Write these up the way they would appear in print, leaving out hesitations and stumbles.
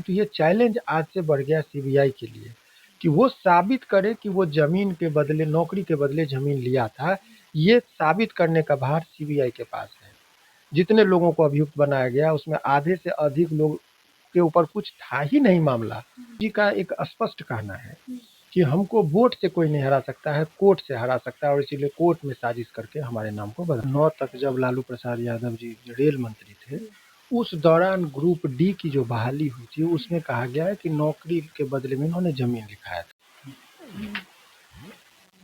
तो ये चैलेंज आज से बढ़ गया सीबीआई के लिए कि वो साबित करे कि वो ज़मीन के बदले, नौकरी के बदले ज़मीन लिया था। ये साबित करने का भार सीबीआई के पास है। जितने लोगों को अभियुक्त बनाया गया उसमें आधे से अधिक लोग के ऊपर कुछ था ही नहीं मामला। जी का एक स्पष्ट कहना है कि हमको वोट से कोई नहीं हरा सकता है, कोर्ट से हरा सकता है, और इसीलिए कोर्ट में साजिश करके हमारे नाम को बदला। 9 तक जब लालू प्रसाद यादव जी रेल मंत्री थे, उस दौरान ग्रुप डी की जो बहाली हुई थी उसमें कहा गया है कि नौकरी के बदले में इन्होंने जमीन लिखाया था।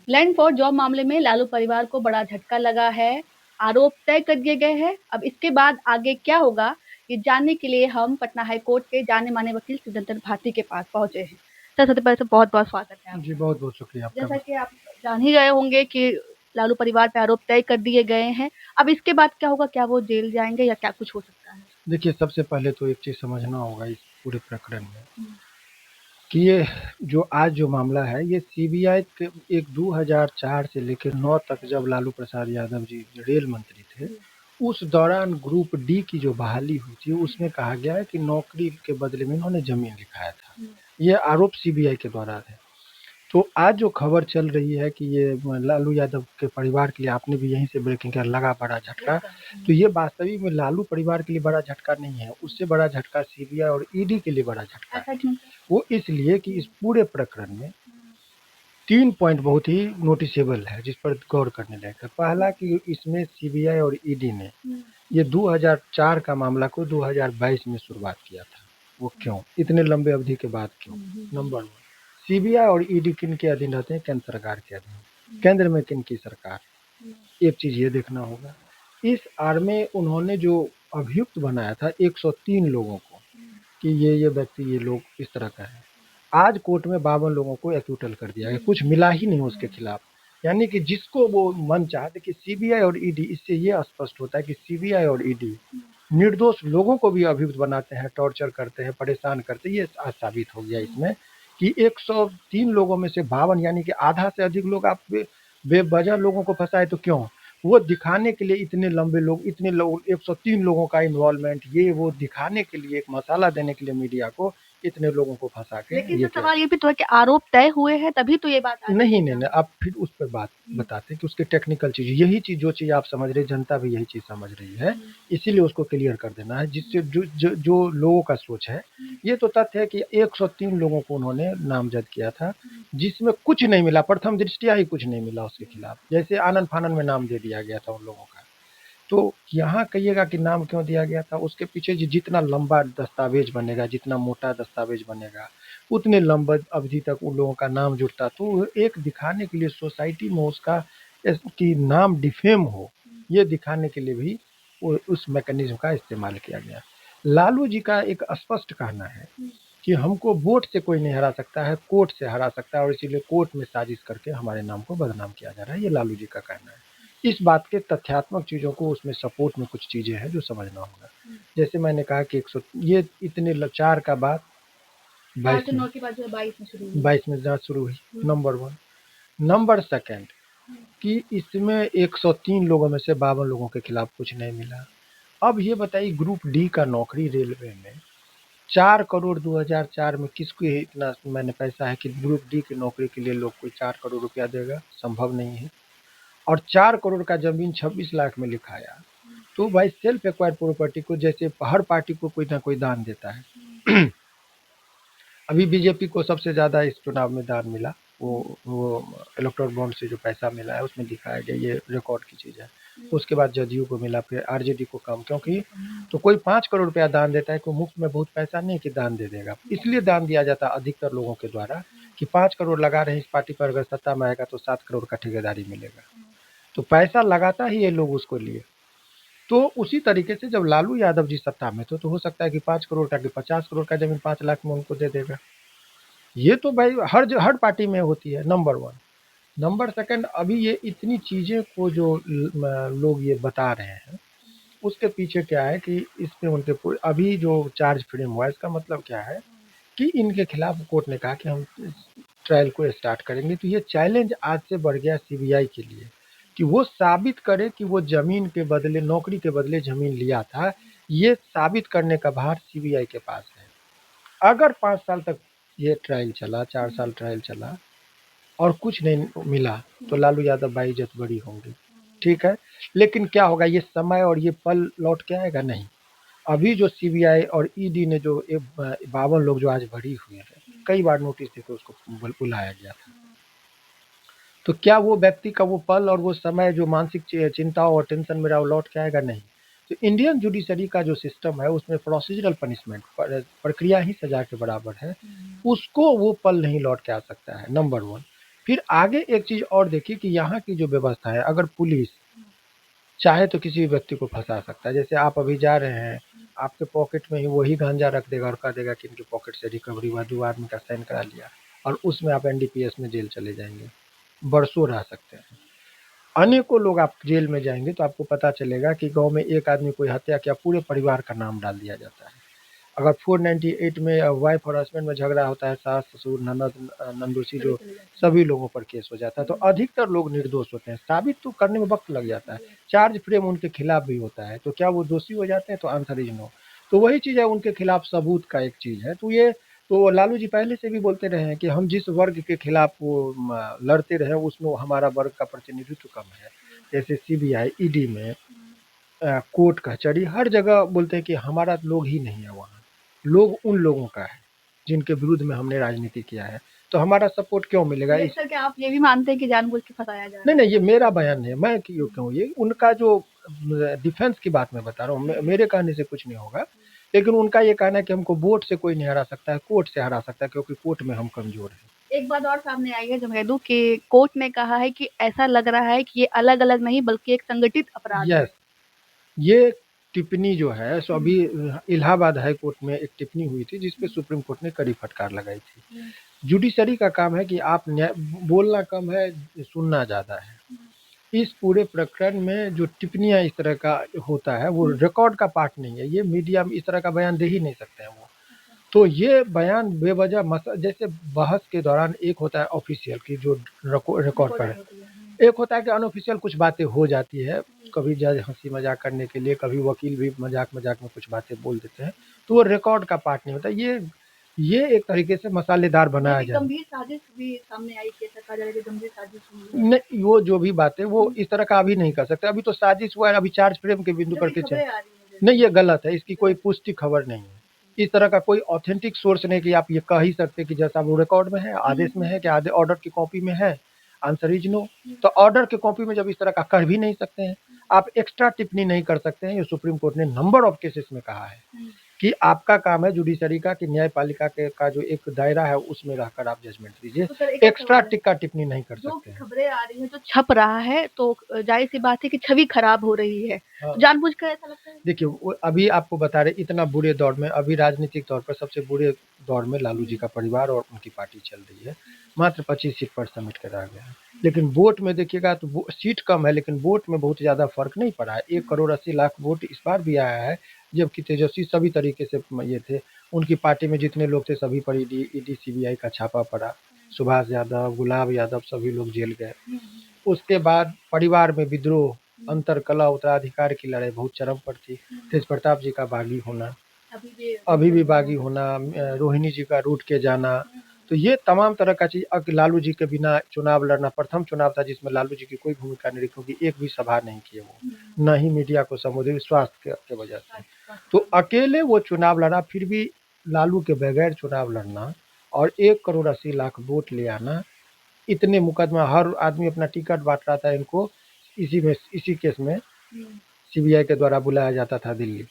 लैंड फॉर जॉब मामले में लालू परिवार को बड़ा झटका लगा है। आरोप तय कर दिए गए हैं। अब इसके बाद आगे क्या होगा, ये जानने के लिए हम पटना हाई कोर्ट के जाने माने वकील सुरेंद्र भारती के पास पहुंचे हैं। सर, सबसे पहले तो बहुत बहुत स्वागत है आपका। जी, बहुत बहुत शुक्रिया आपका। जैसा कि आप जान ही गए होंगे कि लालू परिवार पे आरोप तय कर दिए गए हैं। अब इसके बाद क्या होगा, क्या वो जेल जाएंगे या क्या कुछ हो सकता है? देखिए, सबसे पहले तो एक चीज समझना होगा इस पूरे प्रकरण में कि ये जो मामला है ये सीबीआई के एक 2004 से लेकर 9 तक जब लालू प्रसाद यादव जी रेल मंत्री थे, उस दौरान ग्रुप डी की जो बहाली हुई थी उसमें कहा गया है कि नौकरी के बदले में इन्होंने जमीन लिखाया था। ये आरोप सीबीआई के द्वारा है। तो आज जो खबर चल रही है कि ये लालू यादव के परिवार के लिए, आपने भी यहीं से ब्रेकिंग किया, लगा बड़ा झटका, तो ये वास्तविक में लालू परिवार के लिए बड़ा झटका नहीं है, उससे बड़ा झटका सीबीआई और ईडी के लिए बड़ा झटका है। ऐसा क्यों? वो इसलिए कि इस पूरे प्रकरण में 3 पॉइंट बहुत ही नोटिसेबल है जिस पर गौर करने लायक है। पहला कि इसमें सीबीआई और ईडी ने ये 2004 का मामला को 2022 में शुरुआत किया था। वो क्यों? इतने लंबे अवधि के बाद क्यों? नंबर 1, सीबीआई और ईडी किन के अधीन रहते हैं? केंद्र सरकार के अधीन। केंद्र में किन की सरकार? एक चीज ये देखना होगा। इस आड़ में उन्होंने जो अभियुक्त बनाया था 103 लोगों को कि ये व्यक्ति, ये लोग इस तरह का है, आज कोर्ट में 52 लोगों को एक्यूटल कर दिया गया, कुछ मिला ही नहीं उसके खिलाफ। यानी कि जिसको वो मन चाहे, देखिए सीबीआई और ईडी, इससे ये स्पष्ट होता है कि सीबीआई और ईडी निर्दोष लोगों को भी अभियुक्त बनाते हैं, टॉर्चर करते हैं, परेशान करते हैं। ये आज साबित हो गया इसमें कि 103 लोगों में से 52 यानी कि आधा से अधिक लोग आप बेवजह लोगों को फंसाए। तो क्यों? वो दिखाने के लिए इतने लंबे लोग, इतने लोग, 103 लोगों का इन्वॉल्वमेंट, ये वो दिखाने के लिए, एक मसाला देने के लिए मीडिया को इतने लोगों को फंसा के लेकिन ये तो सवाल ये भी तो है कि आरोप तय हुए हैं तभी तो ये बात आ रही है। नहीं, अब फिर उस पर बात बताते हैं कि उसके टेक्निकल चीज, यही चीज, जो चीज आप समझ रहे, जनता भी यही चीज समझ रही है, इसीलिए उसको क्लियर कर देना है, जिससे जो लोगों का सोच है। ये तो तथ्य है कि 103 लोगों को उन्होंने नामजद किया था, जिसमें कुछ नहीं मिला, प्रथम दृष्टया ही कुछ नहीं मिला उसके खिलाफ। जैसे आनन फानन में नाम दे दिया गया था उन लोगों का। तो यहाँ कहिएगा कि नाम क्यों दिया गया था, उसके पीछे जितना लंबा दस्तावेज बनेगा, जितना मोटा दस्तावेज बनेगा, उतने लंबे अवधि तक उन लोगों का नाम जुड़ता। तो एक दिखाने के लिए सोसाइटी में उसका कि नाम डिफेम हो, ये दिखाने के लिए भी उस मैकेनिज्म का इस्तेमाल किया गया। लालू जी का एक स्पष्ट कहना है कि हमको वोट से कोई नहीं हरा सकता है, कोर्ट से हरा सकता है, और इसीलिए कोर्ट में साजिश करके हमारे नाम को बदनाम किया जा रहा है। ये लालू जी का कहना है। इस बात के तथ्यात्मक चीज़ों को, उसमें सपोर्ट में कुछ चीज़ें हैं जो समझना होगा। जैसे मैंने कहा कि 100, ये इतने 4 का बाद 22 में जांच शुरू हुई। नंबर 1। नंबर 2 कि इसमें 103 लोगों में से 52 लोगों के खिलाफ कुछ नहीं मिला। अब ये बताइए, ग्रुप डी का नौकरी रेलवे में 4 करोड़ 2004 में किसको इतना मैंने पैसा है कि ग्रुप डी की नौकरी के लिए लोग कोई 4 करोड़ रुपया देगा? संभव नहीं है। और 4 करोड़ का जमीन 26 लाख में लिखाया। तो भाई सेल्फ एक्वायर्ड प्रॉपर्टी को, जैसे हर पार्टी को कोई ना कोई दान देता है। अभी बीजेपी को सबसे ज़्यादा इस चुनाव में दान मिला, वो इलेक्टोरल बॉन्ड से जो पैसा मिला है उसमें दिखाया गया, ये रिकॉर्ड की चीज़ है। उसके बाद जदयू को मिला, फिर आरजेडी को कम, क्योंकि तो कोई 5 करोड़ रुपया दान देता है, कोई मुफ्त में बहुत पैसा नहीं कि दान दे देगा। इसलिए दान दिया जाता है अधिकतर लोगों के द्वारा कि 5 करोड़ लगा रहे हैं इस पार्टी पर, अगर सत्ता में आएगा तो 7 करोड़ का ठेकेदारी मिलेगा। तो पैसा लगाता ही ये लोग उसको लिए। तो उसी तरीके से जब लालू यादव जी सत्ता में तो हो सकता है कि 5 करोड़ का कि 50 करोड़ का जमीन 5 लाख में उनको दे देगा। ये तो भाई हर पार्टी में होती है। नंबर 1। नंबर 2, अभी ये इतनी चीज़ें को जो लोग ये बता रहे हैं, उसके पीछे क्या है कि इसमें उनके अभी जो चार्ज फ्रेम हुआ, इसका मतलब क्या है कि इनके खिलाफ कोर्ट ने कहा कि हम ट्रायल को स्टार्ट करेंगे। तो ये चैलेंज आज से बढ़ गया सीबीआई के लिए कि वो साबित करे कि वो ज़मीन के बदले, नौकरी के बदले ज़मीन लिया था। ये साबित करने का भार सीबीआई के पास है। अगर 5 साल तक ये ट्रायल चला, 4 साल ट्रायल चला और कुछ नहीं मिला, तो लालू यादव बाइज्जत बरी होंगे, ठीक है? लेकिन क्या होगा, ये समय और ये पल लौट के आएगा? नहीं। अभी जो सीबीआई और ईडी ने जो 52 लोग जो आज बरी हुए हैं, कई बार नोटिस देके उसको बुलाया गया था। तो क्या वो व्यक्ति का वो पल और वो समय जो मानसिक चिंता और टेंशन में रहा, वो लौट के आएगा? नहीं। तो इंडियन जुडिशरी का जो सिस्टम है, उसमें प्रोसीजरल पनिशमेंट प्रक्रिया ही सजा के बराबर है, उसको वो पल नहीं लौट के आ सकता है, नंबर 1। फिर आगे एक चीज़ और देखिए कि यहाँ की जो व्यवस्था है, अगर पुलिस चाहे तो किसी भी व्यक्ति को फंसा सकता है। जैसे आप अभी जा रहे हैं, आपके पॉकेट में ही वही गांजा रख देगा और कह देगा कि इनके पॉकेट से रिकवरी हुआ, 2 आदमी का साइन करा लिया, और उसमें आप एनडीपीएस में जेल चले जाएंगे, बरसों रह सकते हैं। अनेकों लोग आप जेल में जाएंगे तो आपको पता चलेगा कि गांव में एक आदमी कोई हत्या किया, पूरे परिवार का नाम डाल दिया जाता है। अगर 498 में वाइफ और हस्बैंड में झगड़ा होता है, सास ससुर ननद नंदोसी, जो सभी लोगों पर केस हो जाता है। तो अधिकतर लोग निर्दोष होते हैं, साबित तो करने में वक्त लग जाता है, चार्ज फ्रेम उनके खिलाफ भी होता है, तो क्या वो दोषी हो जाते हैं? तो आंसर इज नो। तो वही चीज़ है, उनके खिलाफ सबूत का एक चीज़ है। तो लालू जी पहले से भी बोलते रहे हैं कि हम जिस वर्ग के खिलाफ वो लड़ते रहे, उसमें हमारा वर्ग का प्रतिनिधित्व कम है। जैसे सीबीआई ईडी में कोर्ट कचहरी हर जगह बोलते हैं कि हमारा लोग ही नहीं है, वहाँ लोग उन लोगों का है जिनके विरुद्ध में हमने राजनीति किया है, तो हमारा सपोर्ट क्यों मिलेगा? सर, क्या आप ये भी मानते हैं कि जानबूझ के फंसाया जा रहा नहीं नहीं, ये मेरा बयान नहीं है, मैं क्यों, ये उनका जो डिफेंस की बात मैं बता रहा हूँ, मेरे कहने से कुछ नहीं होगा। लेकिन उनका ये कहना है कि हमको वोट से कोई नहीं हरा सकता है, कोर्ट से हरा सकता है, क्योंकि कोर्ट में हम कमजोर हैं। एक बात और सामने आई है जो मैं कह दूं कि कोर्ट ने कहा है कि ऐसा लग रहा है कि ये अलग-अलग नहीं बल्कि एक संगठित अपराध है। यस, ये टिप्पणी जो है सो अभी इलाहाबाद हाई कोर्ट में एक टिप्पणी हुई थी, जिसपे सुप्रीम कोर्ट ने कड़ी फटकार लगाई थी। जुडिशरी का काम है कि आप बोलना कम है, सुनना ज़्यादा है। इस पूरे प्रकरण में जो टिप्पणियाँ इस तरह का होता है, वो रिकॉर्ड का पार्ट नहीं है। ये मीडिया में इस तरह का बयान दे ही नहीं सकते हैं वो। तो ये बयान बेवजह जैसे बहस के दौरान एक होता है ऑफिशियल की जो रिकॉर्ड पर, एक होता है कि अनऑफिशियल कुछ बातें हो जाती है, कभी जज हंसी मजाक करने के लिए, कभी वकील भी मजाक मजाक में कुछ बातें बोल देते हैं, तो वो रिकॉर्ड का पार्ट नहीं होता। ये एक तरीके से मसालेदार बनाया जाए। गंभीर साजिश भी सामने आई कि ऐसा कहा जा रहा है कि गंभीर साजिश हुई है। नहीं, वो जो भी बातें वो इस तरह का अभी नहीं कर सकते। अभी तो साजिश हुआ है, अभी चार्ज फ्रेम के बिंदु पर खबरें पीछे आ रही हैं नहीं, ये गलत है, इसकी कोई पुष्टि खबर नहीं है। इस तरह का कोई ऑथेंटिक सोर्स नहीं कि आप ये कह ही सकते कि जैसा वो रिकॉर्ड में है, आदेश में है, कि ऑर्डर की कॉपी में है, आंसर इज नो। तो ऑर्डर की कॉपी में जब इस तरह का कर भी नहीं सकते हैं, आप एक्स्ट्रा टिप्पणी नहीं कर सकते हैं। ये सुप्रीम कोर्ट ने नंबर ऑफ केसेस में कहा है कि आपका काम है जुडिशरी का कि न्यायपालिका का जो एक दायरा है उसमें रहकर आप जजमेंट दीजिए, तो एक्स्ट्रा टिक्का टिप्पणी नहीं कर जो सकते हैं। खबरें आ रही हैं, जो छप रहा है, तो जाहिर सी बात है कि छवि खराब हो रही है। हाँ। जानबूझ कर ऐसा लगता है? देखिए, वो अभी आपको बता रहे, इतना बुरे दौर में, अभी राजनीतिक तौर पर सबसे बुरे दौर में लालू जी का परिवार और उनकी पार्टी चल रही है। मात्र 25 सीट पर समेट कर आ गया है। लेकिन वोट में देखिएगा तो सीट कम है, लेकिन वोट में बहुत ज़्यादा फर्क नहीं पड़ा है। 1 करोड़ 80 लाख वोट इस बार भी आया है, जबकि तेजस्वी सभी तरीके से ये थे। उनकी पार्टी में जितने लोग थे सभी पर ईडी सीबीआई का छापा पड़ा। सुभाष यादव, गुलाब यादव सभी लोग जेल गए। उसके बाद परिवार में विद्रोह, अंतर कलह, उत्तराधिकार की लड़ाई बहुत चरम पर थी। तेज प्रताप जी का बागी होना, अभी भी बागी होना, रोहिणी जी का रूठ के जाना, तो ये तमाम तरह का चीज़। अब लालू जी के बिना चुनाव लड़ना प्रथम चुनाव था जिसमें लालू जी की कोई भूमिका नहीं रही, क्योंकि एक भी सभा नहीं किए वो, न ही मीडिया को संबोधित, स्वास्थ्य के वजह से। तो अकेले वो चुनाव लड़ा, फिर भी लालू के बगैर चुनाव लड़ना और 1 करोड़ 80 लाख वोट ले आना, इतने मुकदमा, हर आदमी अपना टिकट बांट रहा था, इनको इसी केस में सीबीआई के द्वारा बुलाया जाता था दिल्ली।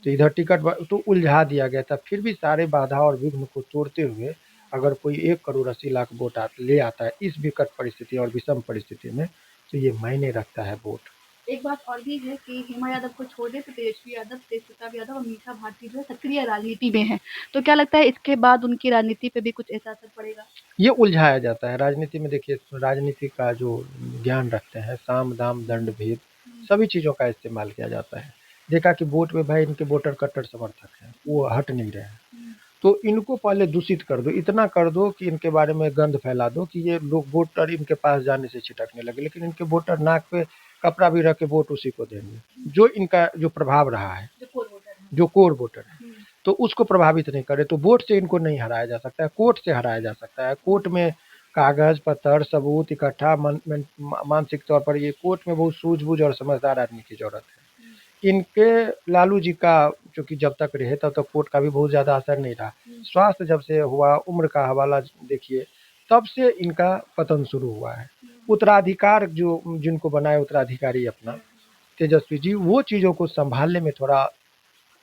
तो इधर टिकट तो उलझा दिया गया था। फिर भी सारे बाधा और विघ्न को तोड़ते हुए अगर कोई 1 करोड़ 80 लाख वोट ले आता है इस विकट परिस्थिति और विषम परिस्थिति में, तो ये मायने रखता है वोट। एक बात और भी है कि हेमा यादव को छोड़ दे तो तेजस्वी यादव, तेज प्रताप यादव और मीसा भारती जो है सक्रिय राजनीति में है। तो क्या लगता है इसके बाद उनकी राजनीति पे भी कुछ ऐसा असर पड़ेगा? ये उलझाया जाता है राजनीति में। देखिए, राजनीति का जो ज्ञान रखते हैं, साम दाम दंड भेद सभी चीज़ों का इस्तेमाल किया जाता है। देखा कि वोट में भाई इनके वोटर कट्टर समर्थक हैं, वो हट नहीं रहे हैं, तो इनको पहले दूषित कर दो, इतना कर दो कि इनके बारे में गंध फैला दो कि ये लोग वोटर इनके पास जाने से छिटकने लगे। लेकिन इनके वोटर नाक पे कपड़ा भी रख के वोट उसी को देंगे जो इनका जो प्रभाव रहा है, जो कोर वोटर है। तो तो उसको प्रभावित नहीं करे। तो वोट से इनको नहीं हराया जा सकता है, कोर्ट से हराया जा सकता है। कोर्ट में कागज पत्तर सबूत इकट्ठा मानसिक तौर पर ये कोर्ट में बहुत सूझबूझ और समझदार आदमी की जरूरत है। इनके लालू जी का चूंकि जब तक रहे तब तक कोर्ट का भी बहुत ज्यादा असर नहीं रहा। स्वास्थ्य जब से हुआ, उम्र का हवाला देखिए, तब से इनका पतन शुरू हुआ है। उत्तराधिकार जो जिनको बनाए उत्तराधिकारी अपना तेजस्वी जी, वो चीजों को संभालने में थोड़ा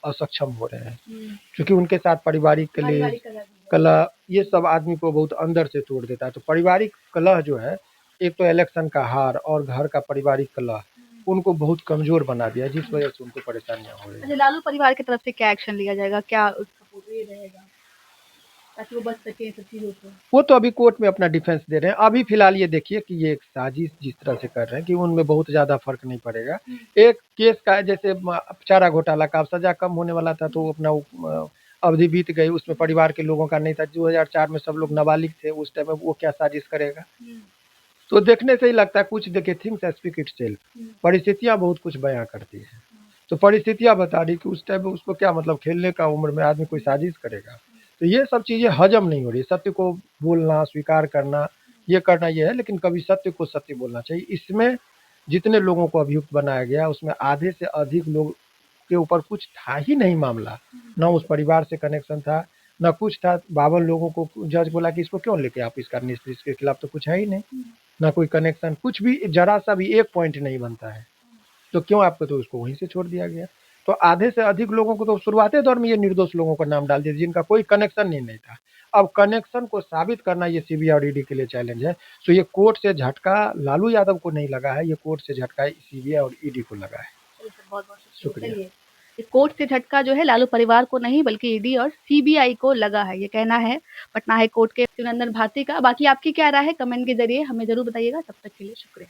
असक्षम हो रहे हैं, क्योंकि उनके साथ पारिवारिक कलेश कलह ये सब आदमी को बहुत अंदर से तोड़ देता है। तो पारिवारिक कलह जो है, एक तो इलेक्शन का हार और घर का पारिवारिक कलह उनको बहुत कमजोर बना दिया, जिस वजह से उनको परेशानियां हो रही अच्छा, है। लालू परिवार की तरफ से क्या एक्शन लिया जाएगा, क्या उसका ये रहेगा ताकि वो बच सके सब चीजों से? वो तो अभी कोर्ट में अपना डिफेंस दे रहे हैं। अभी फिलहाल ये देखिए कि ये एक साजिश जिस तरह से कर रहे हैं कि उनमें बहुत ज्यादा फर्क नहीं पड़ेगा। एक केस का जैसे चारा घोटाला का अब सजा कम होने वाला था, तो वो अपना अवधि बीत गई, उसमें परिवार के लोगों का नहीं था। 2004 में सब लोग नाबालिग थे, उस टाइम में वो क्या साजिश करेगा। तो देखने से ही लगता है, कुछ देखिए थिंग्स स्पीक इटसेल्फ, परिस्थितियां बहुत कुछ बयां करती है। तो परिस्थितियां बता रही कि उस टाइम में उसको क्या मतलब, खेलने का उम्र में आदमी कोई साजिश करेगा। तो ये सब चीजें हजम नहीं हो रही। सत्य को बोलना, स्वीकार करना, ये करना ये है, लेकिन कभी सत्य को सत्य बोलना चाहिए। इसमें जितने लोगों को अभियुक्त बनाया गया, उसमें आधे से अधिक लोग के ऊपर कुछ था ही नहीं मामला। न उस परिवार से कनेक्शन था, न कुछ था। 52 लोगों को जज बोला कि इसको क्यों लेके आप इसका निष्पत्ति, इसके खिलाफ तो कुछ है ही नहीं, ना कोई कनेक्शन, कुछ भी जरा सा भी एक पॉइंट नहीं बनता है। तो क्यों आपको, तो उसको वहीं से छोड़ दिया गया। तो आधे से अधिक लोगों को तो शुरुआती दौर में ये निर्दोष लोगों का नाम डाल दिया, जिनका कोई कनेक्शन ही नहीं था। अब कनेक्शन को साबित करना ये सीबीआई और ईडी के लिए चैलेंज है। तो ये कोर्ट से झटका लालू यादव को नहीं लगा है, ये कोर्ट से झटका सीबीआई और ईडी को लगा है। बहुत शुक्रिया। चलिए, इस कोर्ट से झटका जो है लालू परिवार को नहीं बल्कि ईडी और सीबीआई को लगा है, ये कहना है पटना हाई कोर्ट के शिवनंदन भारती का। बाकी आपकी क्या राय है, कमेंट के जरिए हमें जरूर बताइएगा। तब तक के लिए शुक्रिया।